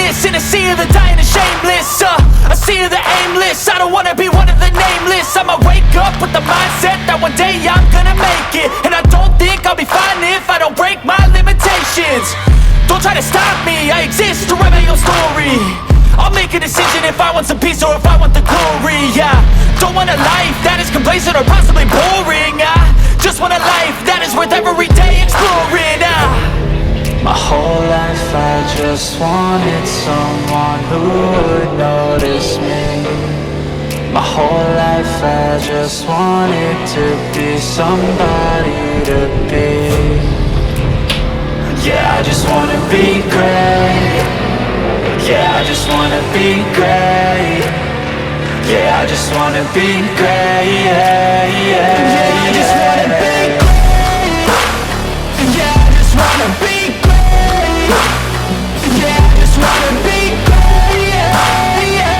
famous in a sea of the dying and shameless, a sea of the aimless. I don't wanna be one of the nameless. I'ma wake up with the mindset that one day I'm gonna make it, and I don't think I'll be fine if I don't break my limitations. Don't try to stop me, I exist to write my own story. I'll make a decision if I want some peace or if I want the glory. Yeah, don't want a life that is complacent or possibly boring. I just want a life that is worth every day exploring. My whole life I just wanted someone who would notice me. My whole life I just wanted to be somebody to be. Yeah, I just wanna be great. Yeah, I just wanna be great. Yeah, I just wanna be great. Yeah, yeah, I just wanna be great. Yeah, I just wanna be great. Yeah, I just wanna be great. Yeah, yeah,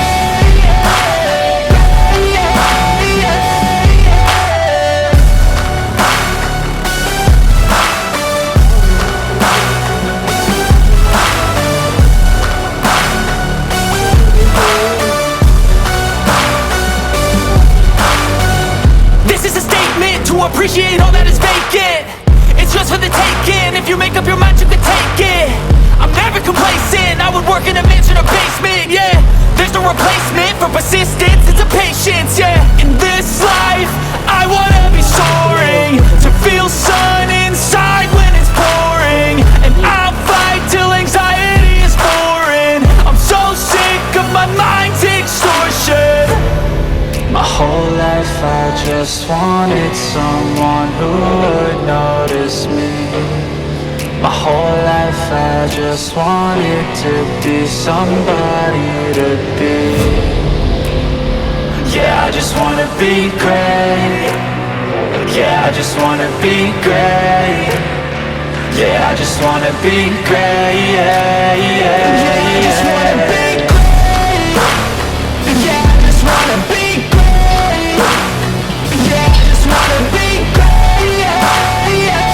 to appreciate all that is vacant. It's just for the taking. If you make up your mind, you can take it. I'm never complacent. I would work in a mansion or basement. Yeah, there's no replacement for persistence. It's a patience. Yeah, in this life I wanna be soaring, to feel sun inside when it's pouring, and I'll fight till anxiety is foreign. I'm so sick of my mind's extortion. My whole life I just wanted someone who would notice me. My whole life I just wanted to be somebody to be. Yeah, I just wanna be great. Yeah, I just wanna be great. Yeah, I just wanna be great. Yeah, yeah, yeah, I just wanna be great. Yeah, I just wanna be great. Yeah, I just wanna be great. Yeah, yeah,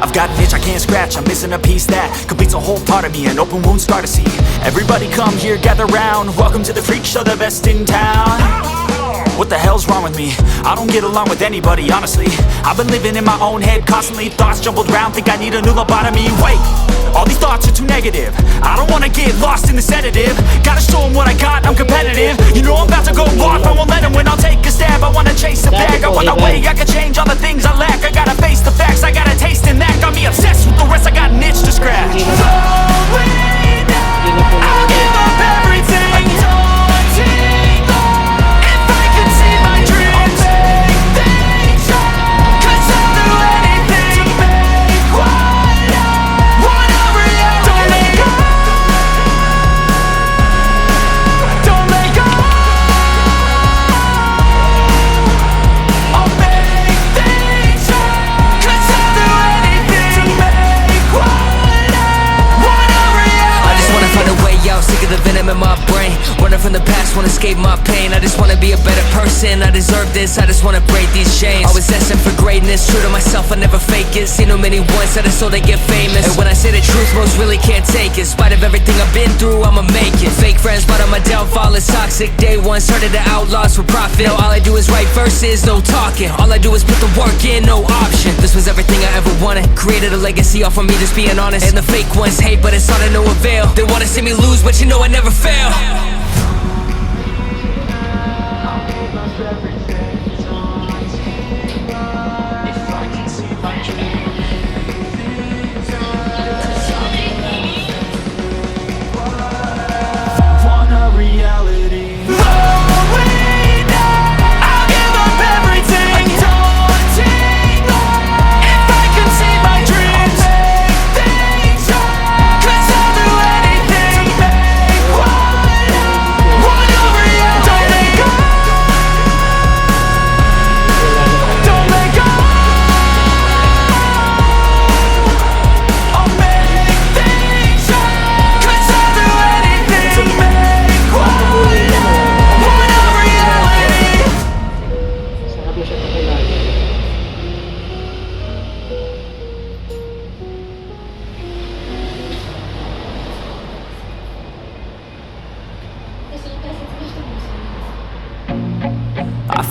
I've got an itch I can't scratch, I'm missing a piece that completes a whole part of me, an open wound scar to see. Everybody come here, gather round, welcome to the freak show, the best in town. What the hell's wrong with me? I don't get along with anybody, honestly. I've been living in my own head constantly, thoughts jumbled round, think I need a new lobotomy. Wait, all these thoughts are too negative. I don't wanna get lost in the sedative. Gotta show them what I got, I'm competitive. You know I'm about to go off, I won't let them win, I'll take a stab. I wanna chase the bag, I want a way I can change all the things I lack. I gotta face the facts, I got a taste in that. Got me obsessed with the rest, I got an itch to scratch. I'll give up everything. If I could see my dreams, make things right. 'Cause I'll do anything to make what I want a reality. Don't let go. Don't let go. I'll make things right. 'Cause I'll do anything to make what I want a reality. I just wanna find a way out, sick of the venom in my brain. Running from the past, wanna escape my pain. I just wanna be a better person, I deserve this. I just wanna break these chains. Always asking for greatness, true to myself, I never fake it. Seen too many ones that are so they get famous. And when I say the truth, most really can't take it. In spite of everything I've been through, I'ma make it. Fake friends, but on my downfall is toxic. Day one, started the outlaws for profit. Now all I do is write verses, no talking. All I do is put the work in, no option. This was everything I ever wanted. Created a legacy off of me, just being honest. And the fake ones hate, but it's all to no avail. They wanna see me lose, but you know I never fail. Anything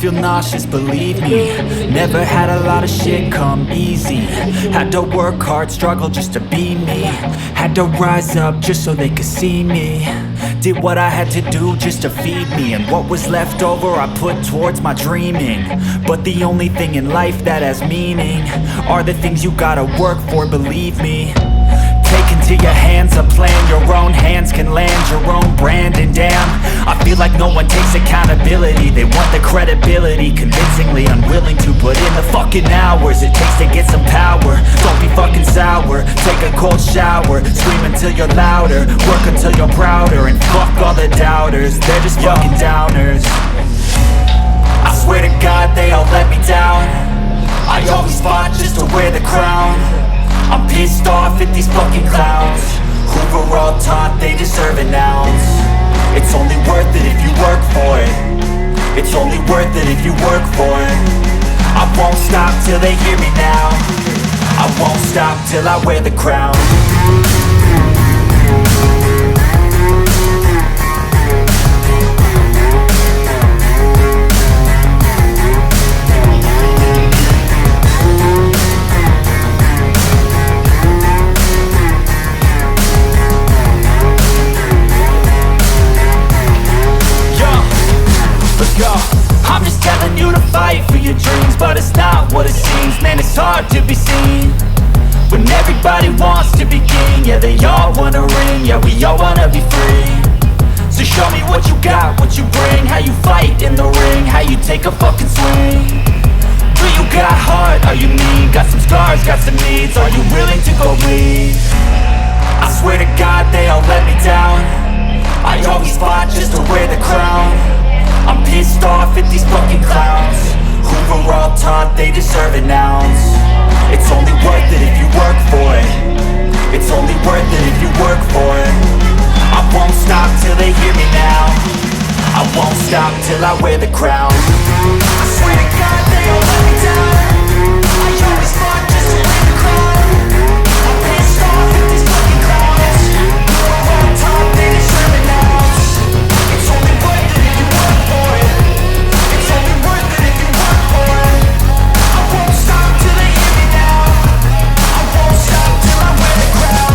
feel nauseous, believe me. Never had a lot of shit come easy. Had to work hard, struggle just to be me. Had to rise up just so they could see me. Did what I had to do just to feed me. And what was left over I put towards my dreaming. But the only thing in life that has meaning are the things you gotta work for, believe me. Take into your hands a plan, your own hands can land your own brand. And damn, I feel like no one takes accountability. They want the credibility, convincingly unwilling to put in the fucking hours it takes to get some power. Don't be fucking sour, take a cold shower. Scream until you're louder, work until you're prouder. And fuck all the doubters, they're just fucking downers. I swear to God they all let me down. I always fought just to wear the crown. I'm pissed off at these fucking clowns who were all taught they deserve an ounce. It's only worth it if you work for it. It's only worth it if you work for it. I won't stop till they hear me now. I won't stop till I wear the crown. I'm just telling you to fight for your dreams, but it's not what it seems. Man, it's hard to be seen when everybody wants to be king. Yeah, they all wanna ring, yeah, we all wanna be free. So show me what you got, what you bring, how you fight in the ring, how you take a fucking swing. Do you got heart, are you mean? Got some scars, got some needs, are you willing to go bleed? I swear to God they all let me down. I always fought just to wear the crown. I'm pissed off at these fucking clowns who were all taught they deserve an ounce. It's only worth it if you work for it. It's only worth it if you work for it. I won't stop till they hear me now. I won't stop till I wear the crown. I swear to God they all let me down. I always fought just to wear the crown. I'm pissed off at these fucking clowns who were all taught they deserve an ounce. It's only worth it if you work for it. It's only worth it if you work for it. I won't stop till they hear me now. I won't stop till I wear the crown.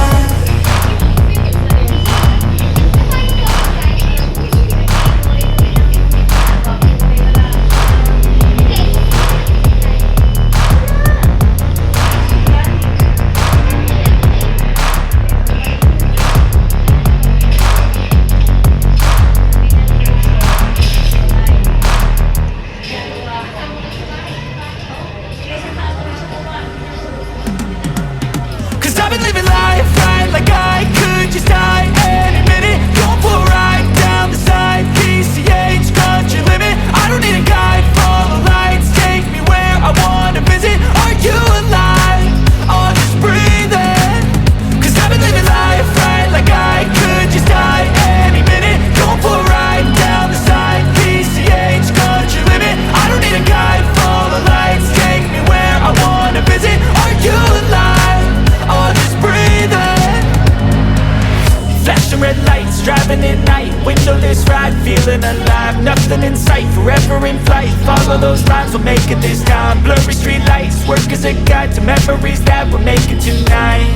Red lights, driving at night, windowless ride, feeling alive, nothing in sight, forever in flight. Follow those lines, we'll make it this time. Blurry street lights, work as a guide to memories that we're making tonight.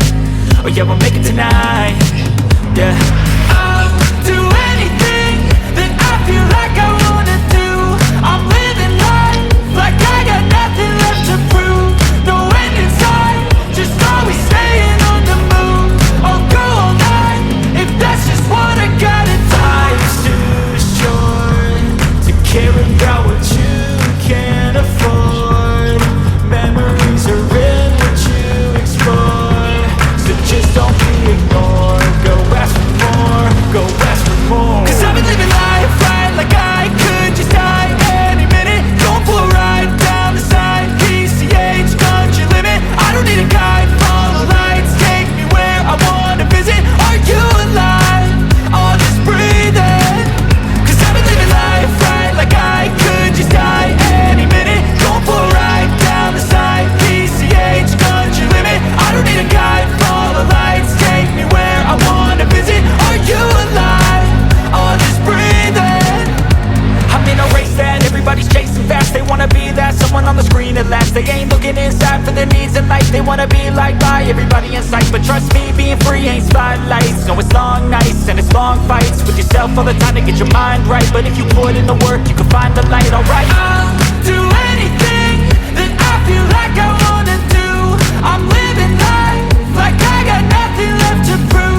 Oh yeah, we'll make it tonight. Yeah. I'll do anything that I feel like I wanna do. I'm living life like I got nothing left to prove. No end in sight, just always staying on the move. I'll go all night if that's just what I gotta do. Life's too short to care about what you can't afford. Memories are in what you explore, so just don't be ignored. Go ask for more. They wanna be liked by everybody in sight, but trust me, being free ain't spotlights. No, it's long nights and it's long fights with yourself all the time to get your mind right. But if you put in the work, you can find the light, alright. I'll do anything that I feel like I wanna do. I'm living life like I got nothing left to prove.